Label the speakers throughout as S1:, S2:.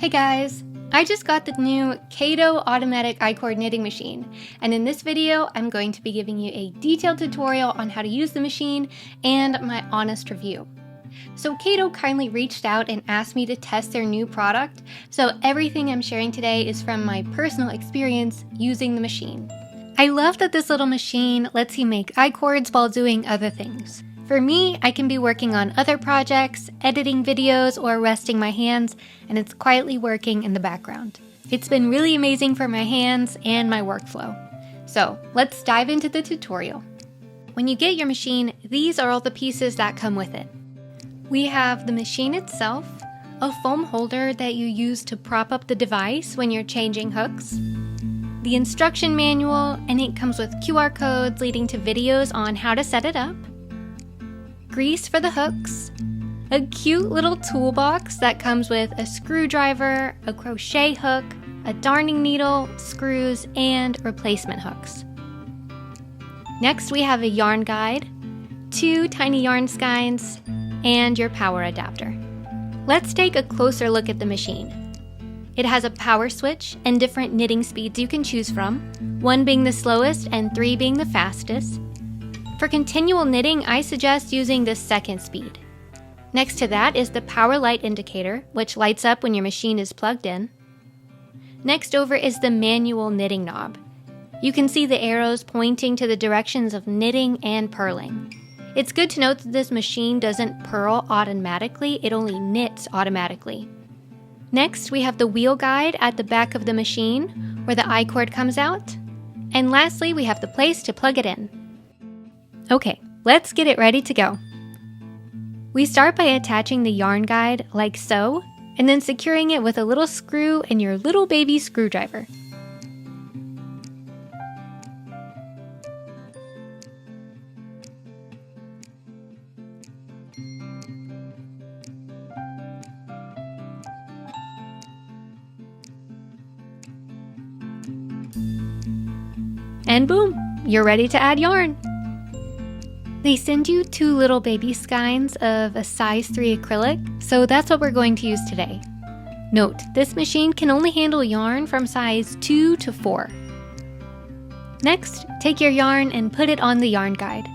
S1: Hey guys! I just got the new Caydo automatic I-cord knitting machine, and in this video I'm going to be giving you a detailed tutorial on how to use the machine and my honest review. So Caydo kindly reached out and asked me to test their new product, so everything I'm sharing today is from my personal experience using the machine. I love that this little machine lets you make I-cords while doing other things. For me, I can be working on other projects, editing videos, or resting my hands, and it's quietly working in the background. It's been really amazing for my hands and my workflow. So let's dive into the tutorial. When you get your machine, these are all the pieces that come with it. We have the machine itself, a foam holder that you use to prop up the device when you're changing hooks, the instruction manual, and it comes with QR codes leading to videos on how to set it up, grease for the hooks, a cute little toolbox that comes with a screwdriver, a crochet hook, a darning needle, screws, and replacement hooks. Next, we have a yarn guide, 2 tiny yarn skeins, and your power adapter. Let's take a closer look at the machine. It has a power switch and different knitting speeds you can choose from, 1 being the slowest and 3 being the fastest. For continual knitting, I suggest using the second speed. Next to that is the power light indicator, which lights up when your machine is plugged in. Next over is the manual knitting knob. You can see the arrows pointing to the directions of knitting and purling. It's good to note that this machine doesn't purl automatically, it only knits automatically. Next, we have the wheel guide at the back of the machine, where the I-cord comes out. And lastly, we have the place to plug it in. Okay, let's get it ready to go. We start by attaching the yarn guide like so, and then securing it with a little screw and your little baby screwdriver. And boom, you're ready to add yarn. They send you 2 little baby skeins of a size 3 acrylic, so that's what we're going to use today. Note, this machine can only handle yarn from size 2 to 4. Next, take your yarn and put it on the yarn guide.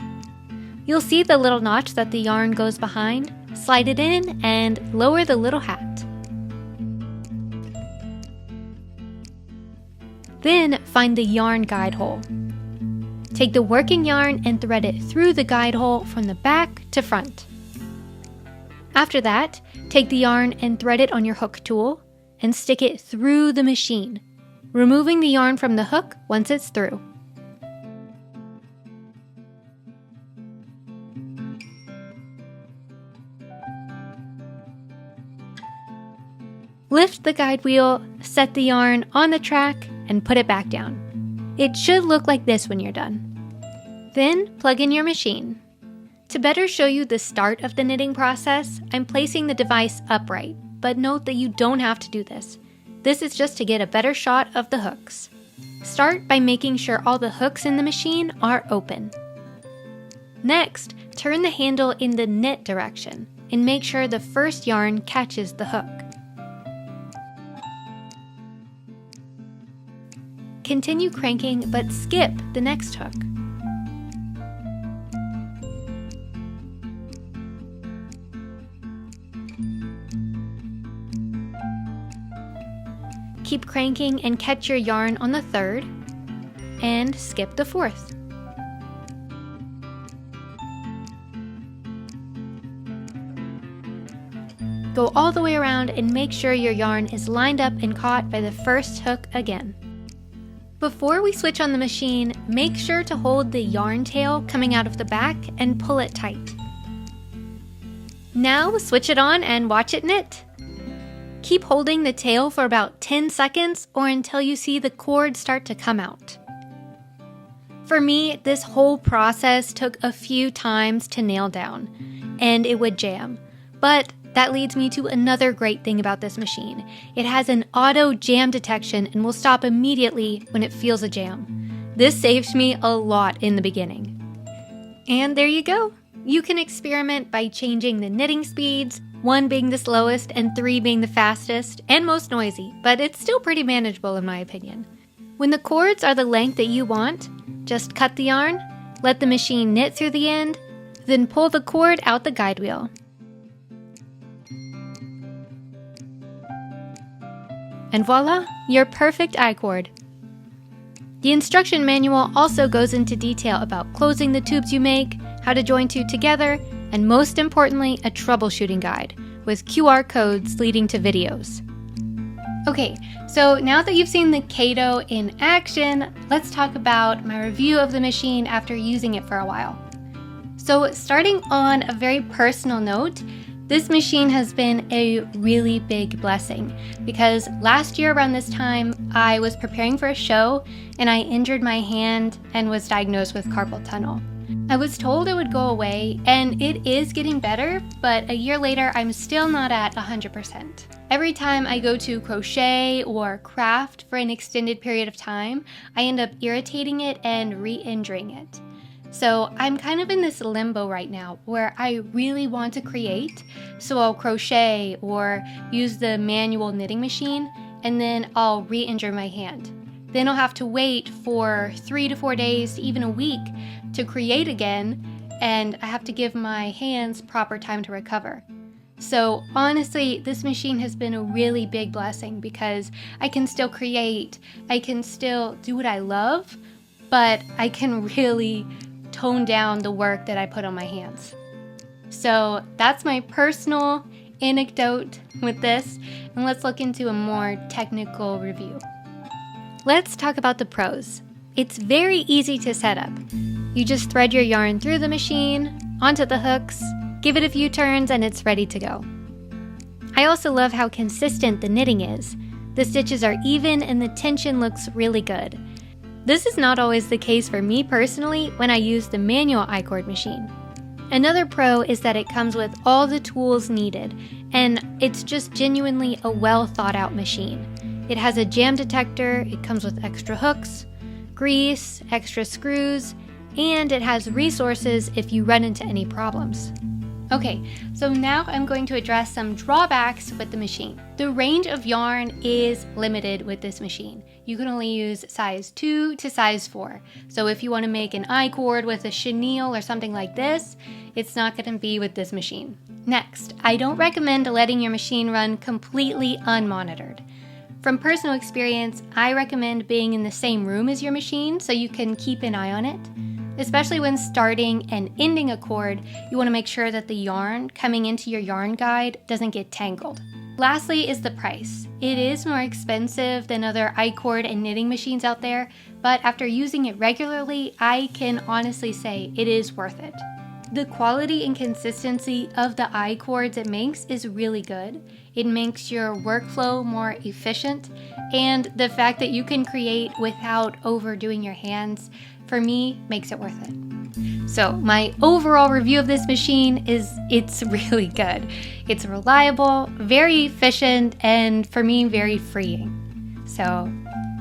S1: You'll see the little notch that the yarn goes behind, slide it in, and lower the little hat. Then find the yarn guide hole. Take the working yarn and thread it through the guide hole from the back to front. After that, take the yarn and thread it on your hook tool and stick it through the machine, removing the yarn from the hook once it's through. Lift the guide wheel, set the yarn on the track, and put it back down. It should look like this when you're done. Then plug in your machine. To better show you the start of the knitting process, I'm placing the device upright, but note that you don't have to do this. This is just to get a better shot of the hooks. Start by making sure all the hooks in the machine are open. Next, turn the handle in the knit direction and make sure the first yarn catches the hook. Continue cranking, but skip the next hook. Keep cranking and catch your yarn on the third, and skip the fourth. Go all the way around and make sure your yarn is lined up and caught by the first hook again. Before we switch on the machine, make sure to hold the yarn tail coming out of the back and pull it tight. Now switch it on and watch it knit. Keep holding the tail for about 10 seconds or until you see the cord start to come out. For me, this whole process took a few times to nail down, and it would jam. But that leads me to another great thing about this machine. It has an auto jam detection and will stop immediately when it feels a jam. This saved me a lot in the beginning. And there you go. You can experiment by changing the knitting speeds, 1 being the slowest and 3 being the fastest and most noisy, but it's still pretty manageable in my opinion. When the cords are the length that you want, just cut the yarn, let the machine knit through the end, then pull the cord out the guide wheel. And voila, your perfect I-cord. The instruction manual also goes into detail about closing the tubes you make, how to join 2 together, and most importantly, a troubleshooting guide with QR codes leading to videos. Okay, so now that you've seen the Caydo in action, let's talk about my review of the machine after using it for a while. So starting on a very personal note, this machine has been a really big blessing because last year around this time, I was preparing for a show and I injured my hand and was diagnosed with carpal tunnel. I was told it would go away, and it is getting better, but a year later, I'm still not at 100%. Every time I go to crochet or craft for an extended period of time, I end up irritating it and re-injuring it. So I'm kind of in this limbo right now where I really want to create, so I'll crochet or use the manual knitting machine, and then I'll re-injure my hand. Then I'll have to wait for 3 to 4 days to even a week to create again, and I have to give my hands proper time to recover. So honestly, this machine has been a really big blessing because I can still create, I can still do what I love, but I can really tone down the work that I put on my hands. So that's my personal anecdote with this, and let's look into a more technical review. Let's talk about the pros. It's very easy to set up. You just thread your yarn through the machine, onto the hooks, give it a few turns, and it's ready to go. I also love how consistent the knitting is. The stitches are even and the tension looks really good. This is not always the case for me personally when I use the manual I-cord machine. Another pro is that it comes with all the tools needed, and it's just genuinely a well thought out machine. It has a jam detector, it comes with extra hooks, grease, extra screws, and it has resources if you run into any problems. Okay, so now I'm going to address some drawbacks with the machine. The range of yarn is limited with this machine. You can only use size 2 to size 4. So if you want to make an I-cord with a chenille or something like this, it's not going to be with this machine. Next, I don't recommend letting your machine run completely unmonitored. From personal experience, I recommend being in the same room as your machine so you can keep an eye on it. Especially when starting and ending a cord, you want to make sure that the yarn coming into your yarn guide doesn't get tangled. Lastly is the price. It is more expensive than other I-cord and knitting machines out there, but after using it regularly, I can honestly say it is worth it. The quality and consistency of the I-cords it makes is really good. It makes your workflow more efficient, and the fact that you can create without overdoing your hands, for me, makes it worth it. So my overall review of this machine is it's really good. It's reliable, very efficient, and for me, very freeing. So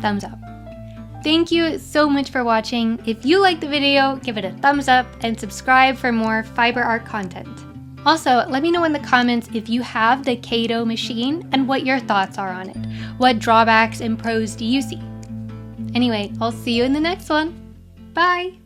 S1: thumbs up. Thank you so much for watching. If you liked the video, give it a thumbs up and subscribe for more fiber art content. Also, let me know in the comments if you have the Caydo machine and what your thoughts are on it. What drawbacks and pros do you see? Anyway, I'll see you in the next one. Bye!